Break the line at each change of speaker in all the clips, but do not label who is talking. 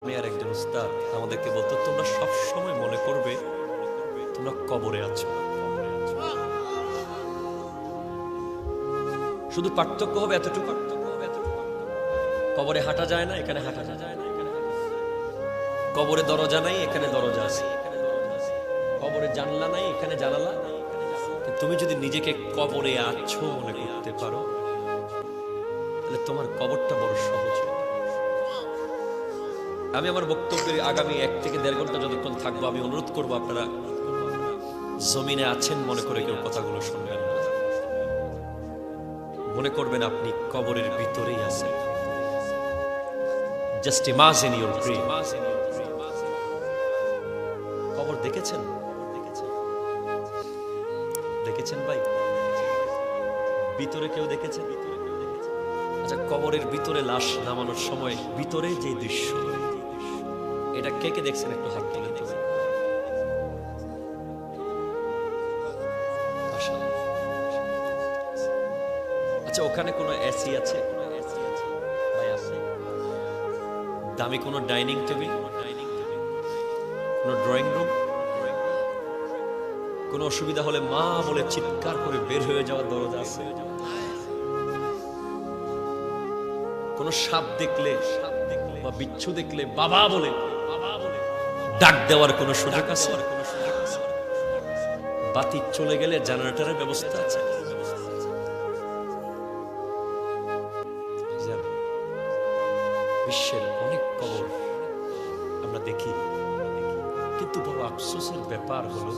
আমি আর একজন উস্তাদ আমাদেরকে বলতো, তোমরা সব সময় মনে করবে তোমরা কবরে আছো। শুধু পার্থক্য হবে এতটুকু, কবরে হাঁটা যায় না, এখানে হাঁটা যায় না। কবরে দরজা নাই, এখানে দরজা আছে। কবরে জানলা নাই, এখানে জানালা। তুমি যদি নিজেকে কবরে আছো মনে করতে পারো, তাহলে তোমার কবরটা বড় সহজ। আমি আমার বক্তব্যের আগামী 1 থেকে 1.5 ঘন্টা যতক্ষণ থাকবো, আমি অনুরোধ করবো আপনারা জমিনে আছেন মনে করে কেউ কথাগুলো শুনবেন না। মনে করবেন আপনি কবরের ভিতরেই আছেন। Just imagine your dream. কবর দেখেছেন? দেখেছেন ভাই? ভিতরে কেউ দেখেছেন? আচ্ছা, কবরের ভিতরে লাশ নামানোর সময় ভিতরে যে দৃশ্য, এটা কে কে দেখছেন? একটু হাত তুলে দেখবেন। আচ্ছা, ওখানে কোনো এসি আছে? ভাই আছে? দামি কোনো ডাইনিং টেবিল, কোনো ড্রয়িং রুম? কোনো অসুবিধা হলে মা বলে চিৎকার করে বের হয়ে যাওয়ার দরজা আছে? কোনো সাপ দেখলে বা বিচ্ছু দেখলে বাবা বলে ডাক দেওয়ার কোনো সুযোগ আছে? বাতি চলে গেলে জেনারেটরের ব্যবস্থা আছে? বিশ্বের অনেক কবর আমরা দেখি, কিন্তু বড় আফসোসের ব্যাপার হলো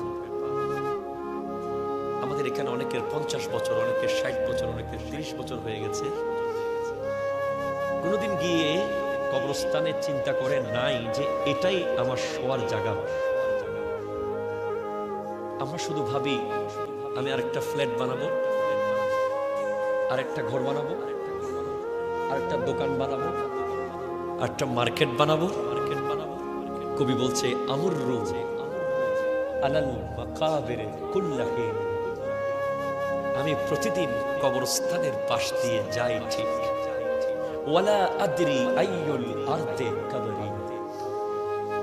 আমাদের এখানে অনেকের 50 বছর, অনেকের 60 বছর, অনেকের 30 বছর হয়ে গেছে। কোনোদিন গিয়ে কবরস্থানে চিন্তা করে নাই যে এটাই আমার শোয়ার জায়গা। আমরা শুধু ভাবি আমি আরেকটা ফ্ল্যাট বানাবো, আরেকটা ঘর বানাবো, আরেকটা দোকান বানাবো, আরেকটা মার্কেট বানাবো। কবি বলছে আমুররু আলাল মাকাবির কুল্লাহিন, আমি প্রতিদিন কবরস্থানের পাশ দিয়ে যাই ঠিক, ওয়ালা আদরি আইয়ুল আরদে কবরি,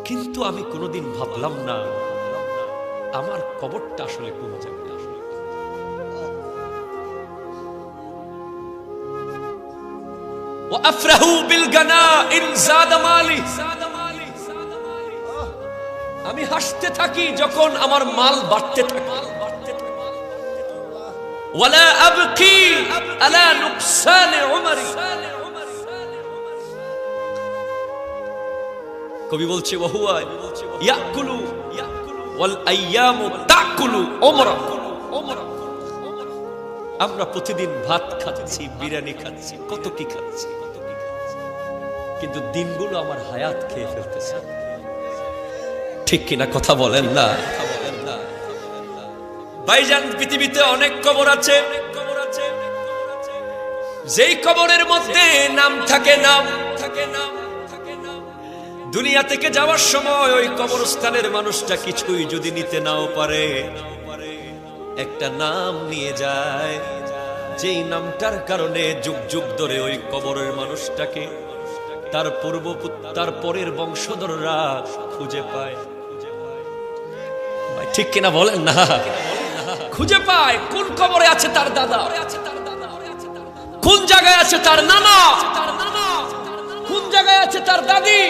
কিন্তু আমি কোনোদিন ভাবলাম না আমার কবরটা আসলে কোন জায়গায়। ওয়া আফরাহু বিল গানা ইন যাদা মালি, আমি হাসতে থাকি যখন আমার মাল বাড়তে থাকে। ওয়ালা আবকি আলা নুকসান উমরি, কবি বলছে ওয়াহুয়া ইয়াকুলু ওয়াল আইয়ামু তাকুলু উমরা। আমরা প্রতিদিন ভাত খাচ্ছি, বিরিয়ানি খাচ্ছি, কত কি খাচ্ছি, কিন্তু দিনগুলো আমার হায়াত খেয়ে ফেলতেছে। ঠিক কিনা কথা বলেন না? ভাইজান, পৃথিবীতে অনেক কবর আছে, যেই কবরের মধ্যে নাম থাকে, নাম থাকে, নাম দুনিয়া থেকে যাওয়ার সময় ওই কবরস্থানের মানুষটা কিছুই যদি নিতে নাও পারে, একটা নাম নিয়ে যায়, যেই নামটার কারণে যুগ যুগ ধরে ওই কবরের মানুষটাকে তার পরের বংশধররা খুঁজে পায়। ঠিক কিনা বলেন না? খুঁজে পায় কোন কবরে আছে তার দাদা, কোন জায়গায় আছে তার নানা, কোন জায়গায় আছে তার দাদি।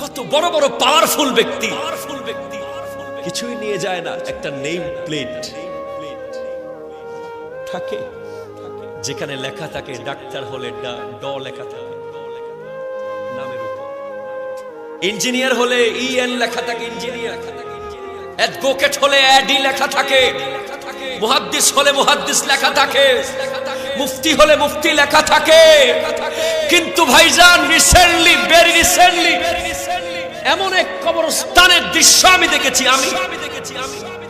কত বড় বড় পাওয়ারফুল ব্যক্তি কিছুই নিয়ে যায় না, একটা নেম প্লেট থাকে যেখানে লেখা থাকে ডাক্তার হলে ড লেখা থাকে নামের উপর, ইঞ্জিনিয়ার হলে ইএন লেখা থাকে ইঞ্জিনিয়ার, অ্যাডভোকেট হলে অ্যাডি লেখা থাকে, মুহাদ্দিস হলে মুহাদ্দিস লেখা থাকে, মুফতি হলে মুফতি লেখা থাকে। কিন্তু ভাইজান, ভেরি রিসেন্টলি এমন এক কবরস্থানের দৃশ্য আমি দেখেছি,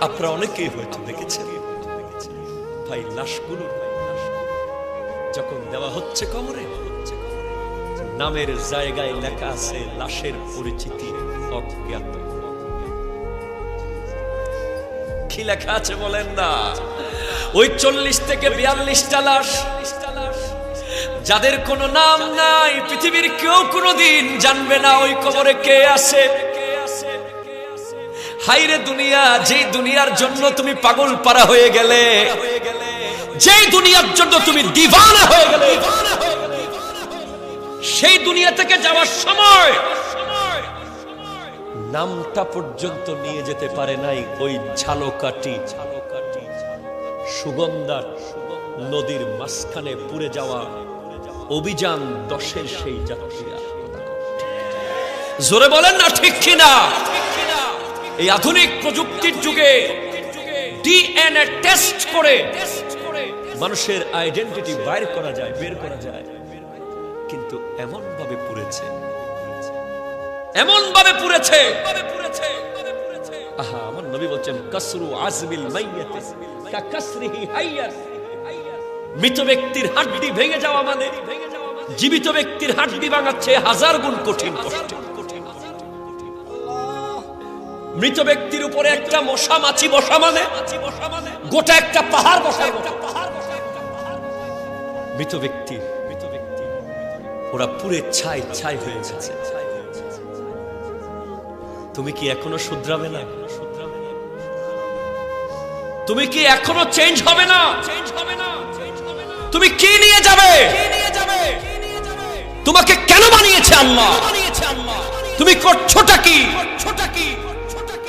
আপনারা অনেকেই হয়তো দেখেছেন। ভাই, লাশগুলো যখন দেওয়া হচ্ছে কবরে, নামের জায়গায় লেখা আছে লাশের পরিচিতি অজ্ঞাত। কি লেখা আছে বলেন না? ওই 40 থেকে 42টা লাশ যাদের কোনো নাম নাই, পৃথিবীর কেউ কোনোদিন জানবে না ওই কবরে কে আছে। হাইরে দুনিয়া, যেই দুনিয়ার জন্য তুমি পাগল পারা হয়ে গেলে, যেই দুনিয়ার জন্য তুমি দিওয়ানা হয়ে গেলে, সেই দুনিয়া থেকে যাওয়ার সময় নামটা পর্যন্ত নিয়ে যেতে পারে নাই ওই ঝালকাঠি সুগন্ধার নদীর মাঝখানে পুড়ে যাওয়া অভিযান 10-এর সেই যাত্রীরা। জোরে বলেন না ঠিক কিনা? এই আধুনিক প্রযুক্তির যুগে ডিএনএ টেস্ট করে মানুষের আইডেন্টিটি বের করা যায়, কিন্তু এমন ভাবে পুড়েছে, আহা, আমার নবী বলছেন কাসরু আজমিল মাইয়াত কা কাসরিহি হাইয়াত। মৃত ব্যক্তির হাড্ডি ভেঙে যাওয়া মানে জীবিত ব্যক্তির হাড্ডি ভাঙাচ্ছে 1000 গুণ কঠিন কষ্ট। মৃত ব্যক্তির উপরে একটা মশা মাছি বসা মানে গোটা একটা পাহাড় বসার মতো। মৃত ব্যক্তি ওরা পুরে ছাই হয়ে গেছে। তুমি কি এখনো শুধরাবে না? তুমি কি এখনো চেঞ্জ হবে না? তুমি কি নিয়ে যাবে? তোমাকে কেন বানিয়েছে আল্লাহ? তুমি করছোটা কি?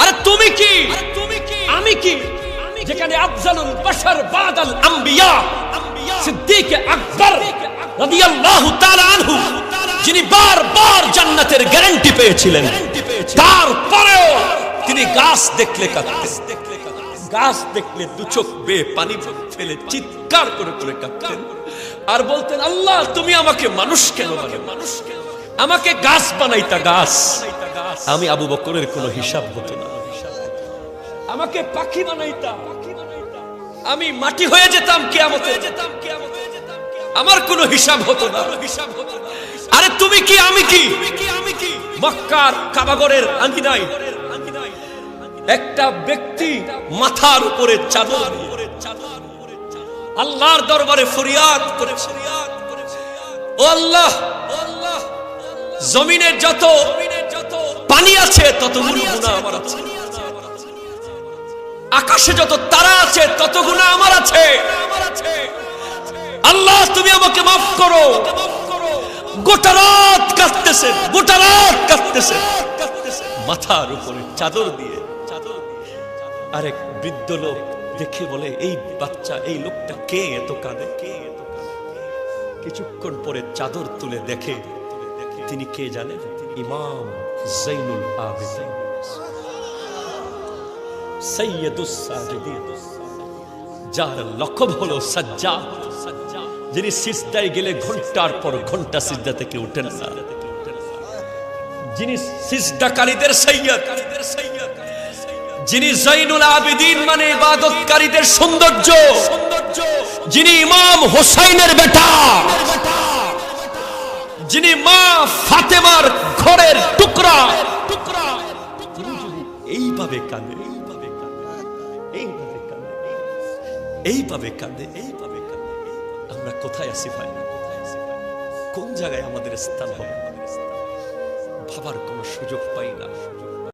আরে তুমি কি, আমি কি? যেখানে আফজালুল বাশার বাদাল আম্বিয়া সিদ্দিক আকবর রাদিয়াল্লাহু তাআলা আনহু, যিনি বারবার জান্নাতের গ্যারান্টি পেয়েছিলেন, তারপরেও তিনি গাছ দেখলে কাঁদতেন। গাছ দেখলে দু চোখ বেয়ে পানি ফেলে চিৎকার করে কাঁদতেন আর বলতেন, আল্লাহ তুমি আমাকে মানুষ কেন বানালে? আমাকে গাছ বানাইতা, গাছ। আমি আবু বকরের কোনো হিসাব হতো না। আমাকে পাখি বানাইতা, আমি মাটি হয়ে যেতাম কিয়ামতে, আমার কোনো হিসাব হতো না। আরে তুমি কি, আমি কি? মক্কার কাবাগরের আঙ্গিনায় একটা ব্যক্তি মাথার উপরে চাদর আল্লাহর দরবারে ফরিয়াদ করেছে, ও আল্লাহ, জমিনের যত পানি আছে ততগুলো গুনাহ আমার আছে, আকাশে যত তারা আছে তত গুনাহ আমার আছে। আল্লাহ তুমি আমাকে মাফ করো। গোটা রাত কাঁদতেছেন, মাথার উপরে চাদর দিয়ে। আরেক বৃদ্ধ লোক দেখে বলে, এই বাচ্চা, এই লোকটা কে এত কাঁদে? কিছুক্ষণ পরে চাদর তুলে দেখে তিনি কে জানেন? ইমাম যাইনুল আবেদিন, সাইয়্যিদুস সাজিদিন, যার লকব হলো সাজ্জাদ, যিনি সিজদায় গেলে ঘন্টার পর ঘন্টা সিজদা থেকে উঠেন না, যিনি সিজদাকারীদের সাইয়্যিদ, যিনি যাইনুল আবেদিন মানে ইবাদতকারীদের সৌন্দর্য, যিনি ইমাম হোসাইনের বেটা, যিনি মা ফাতেমার ঘরের টুকরা, এইভাবে কাঁদে, আমরা কোথায় আছি ভাই? কোন জায়গায় আমাদের স্থান হবে? ভাবার কোনো সুযোগ পাই না।